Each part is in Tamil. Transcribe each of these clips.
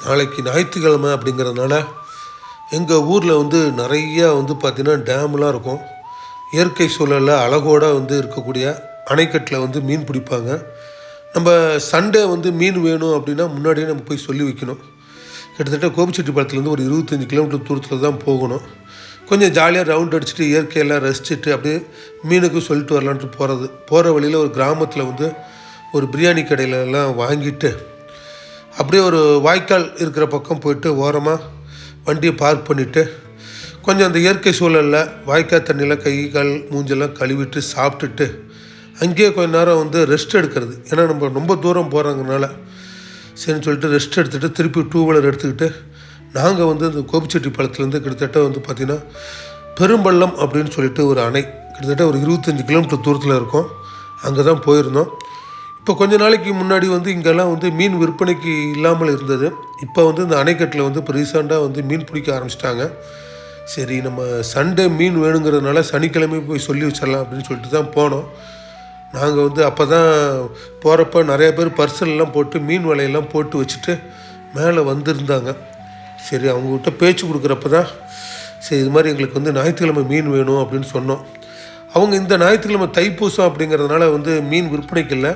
நாளைக்கு ஞாயிற்றுக்கிழமை அப்படிங்கிறதுனால எங்கள் ஊரில் வந்து நிறையா வந்து பார்த்திங்கன்னா டேம்லாம் இருக்கும். இயற்கை சூழலில் அழகோடு வந்து இருக்கக்கூடிய அணைக்கட்டில் வந்து மீன் பிடிப்பாங்க. நம்ம சண்டே வந்து மீன் வேணும் அப்படின்னா முன்னாடியே நம்ம போய் சொல்லி வைக்கணும். கிட்டத்தட்ட கோபிச்செட்டிப்பாளையத்துலேருந்து ஒரு 25 கிலோமீட்டர் தூரத்தில் தான் போகணும். கொஞ்சம் ஜாலியாக ரவுண்ட் அடிச்சுட்டு இயற்கையெல்லாம் ரசிச்சுட்டு அப்படியே மீனுக்கு சொல்லிட்டு வரலான்ட்டு போகிற வழியில் ஒரு கிராமத்தில் வந்து ஒரு பிரியாணி கடையிலலாம் வாங்கிட்டு அப்படியே ஒரு வாய்க்கால் இருக்கிற பக்கம் போயிட்டு ஓரமாக வண்டியை பார்க் பண்ணிவிட்டு கொஞ்சம் அந்த இயற்கை சூழலில் வாய்க்கால் தண்ணியில் கை கால் மூஞ்செல்லாம் கழுவிட்டு சாப்பிட்டுட்டு அங்கேயே கொஞ்சம் நேரம் வந்து ரெஸ்ட் எடுக்கிறது. ஏன்னா நம்ம ரொம்ப தூரம் போகிறாங்கனால சரின்னு சொல்லிட்டு ரெஸ்ட் எடுத்துகிட்டு திருப்பி 2 வீலர் எடுத்துக்கிட்டு நாங்கள் வந்து இந்த கோபிச்செட்டிப்பாளையத்துலேருந்து கிட்டத்தட்ட வந்து பார்த்திங்கன்னா பெரும்பள்ளம் அப்படின்னு சொல்லிட்டு ஒரு அணை கிட்டத்தட்ட ஒரு 25 கிலோமீட்டர் தூரத்தில் இருக்கும். அங்கே தான் போயிருந்தோம். இப்போ கொஞ்ச நாளைக்கு முன்னாடி வந்து இங்கெல்லாம் வந்து மீன் விற்பனைக்கு இல்லாமல் இருந்தது. இப்போ வந்து இந்த அணைக்கட்டில் வந்து இப்போ ரீசெண்டாக வந்து மீன் பிடிக்க ஆரம்பிச்சிட்டாங்க. சரி நம்ம சண்டே மீன் வேணுங்கிறதுனால சனிக்கிழமை போய் சொல்லி வச்சிடலாம் அப்படின்னு சொல்லிட்டு தான் போனோம். நாங்கள் வந்து அப்போ தான் போகிறப்ப நிறையா பேர் பர்சல்லாம் போட்டு மீன் வலையெல்லாம் போட்டு வச்சுட்டு மேலே வந்திருந்தாங்க. சரி அவங்ககிட்ட பேச்சு கொடுக்குறப்ப தான் சரி இது மாதிரி எங்களுக்கு வந்து ஞாயிற்றுக்கிழமை மீன் வேணும் அப்படின்னு சொன்னோம். அவங்க இந்த ஞாயிற்றுக்கிழமை தைப்பூசம் அப்படிங்கிறதுனால வந்து மீன் விற்பனைக்கு இல்லை,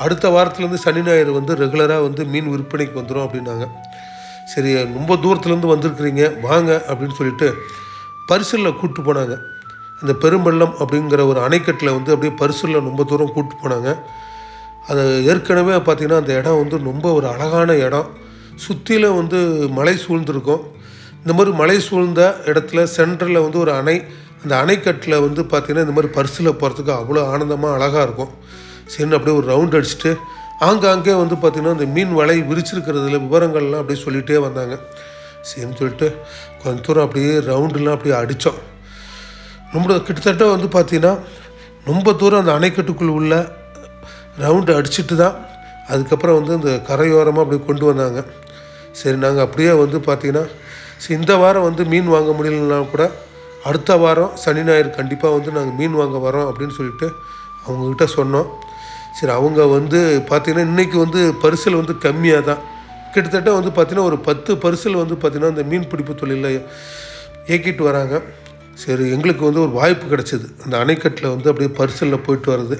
அடுத்த வாரத்துலேருந்து சனி ஞாயிறு வந்து ரெகுலராக வந்து மீன் விற்பனைக்கு வந்துடும் அப்படின்னாங்க. சரி ரொம்ப தூரத்துலேருந்து வந்திருக்கிறீங்க வாங்க அப்படின்னு சொல்லிட்டு பரிசலில் கூப்பிட்டு போனாங்க. அந்த பெரும்பள்ளம் அப்படிங்கிற ஒரு அணைக்கட்டில் வந்து அப்படியே பரிசலில் ரொம்ப தூரம் கூப்பிட்டு போனாங்க. அது ஏற்கனவே பார்த்திங்கன்னா அந்த இடம் வந்து ரொம்ப ஒரு அழகான இடம். சுற்றிலும் வந்து மலை சூழ்ந்துருக்கும். இந்த மாதிரி மலை சூழ்ந்த இடத்துல சென்டரில் வந்து ஒரு அணை, அந்த அணைக்கட்டில் வந்து பார்த்திங்கன்னா இந்த மாதிரி பரிசில் போகிறதுக்கு அவ்வளோ ஆனந்தமாக அழகாக இருக்கும். சரின்னு அப்படியே ஒரு ரவுண்ட் அடிச்சுட்டு ஆங்காங்கே வந்து பார்த்திங்கன்னா இந்த மீன் வலை விரிச்சிருக்கிறதுல விவரங்கள்லாம் அப்படியே சொல்லிகிட்டே வந்தாங்க. சரின்னு சொல்லிட்டு கொஞ்சம் தூரம் அப்படியே ரவுண்டுலாம் அப்படியே அடித்தோம். ரொம்ப கிட்டத்தட்ட வந்து பார்த்திங்கன்னா ரொம்ப தூரம் அந்த அணைக்கட்டுக்குள் உள்ள ரவுண்டு அடிச்சுட்டு தான் அதுக்கப்புறம் வந்து இந்த கரையோரமாக அப்படியே கொண்டு வந்தாங்க. சரி நாங்கள் அப்படியே வந்து பார்த்திங்கன்னா சரி இந்த வாரம் வந்து மீன் வாங்க முடியலன்னா கூட அடுத்த வாரம் சனி ஞாயிறு கண்டிப்பாக வந்து நாங்கள் மீன் வாங்க வரோம் அப்படின்னு சொல்லிட்டு அவங்கக்கிட்ட சொன்னோம். சரி அவங்க வந்து பார்த்திங்கன்னா இன்றைக்கி வந்து பரிசல் வந்து கம்மியாக தான் கிட்டத்தட்ட வந்து பார்த்திங்கன்னா ஒரு 10 பரிசல் வந்து பார்த்திங்கன்னா இந்த மீன் பிடிப்பு தொழிலில் இயக்கிட்டு வராங்க. சரி எங்களுக்கு வந்து ஒரு வாய்ப்பு கிடச்சிது அந்த அணைக்கட்டில் வந்து அப்படியே பரிசலில் போயிட்டு வர்றது.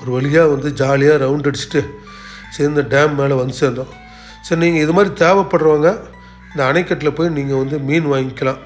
ஒரு வழியாக வந்து ஜாலியாக ரவுண்ட் அடிச்சுட்டு சரி இந்த டேம் மேலே வந்து சேர்ந்தோம். சரி நீங்கள் இது மாதிரி தேவைப்படுறவங்க இந்த அணைக்கட்டில் போய் நீங்கள் வந்து மீன் வாங்கிக்கலாம்.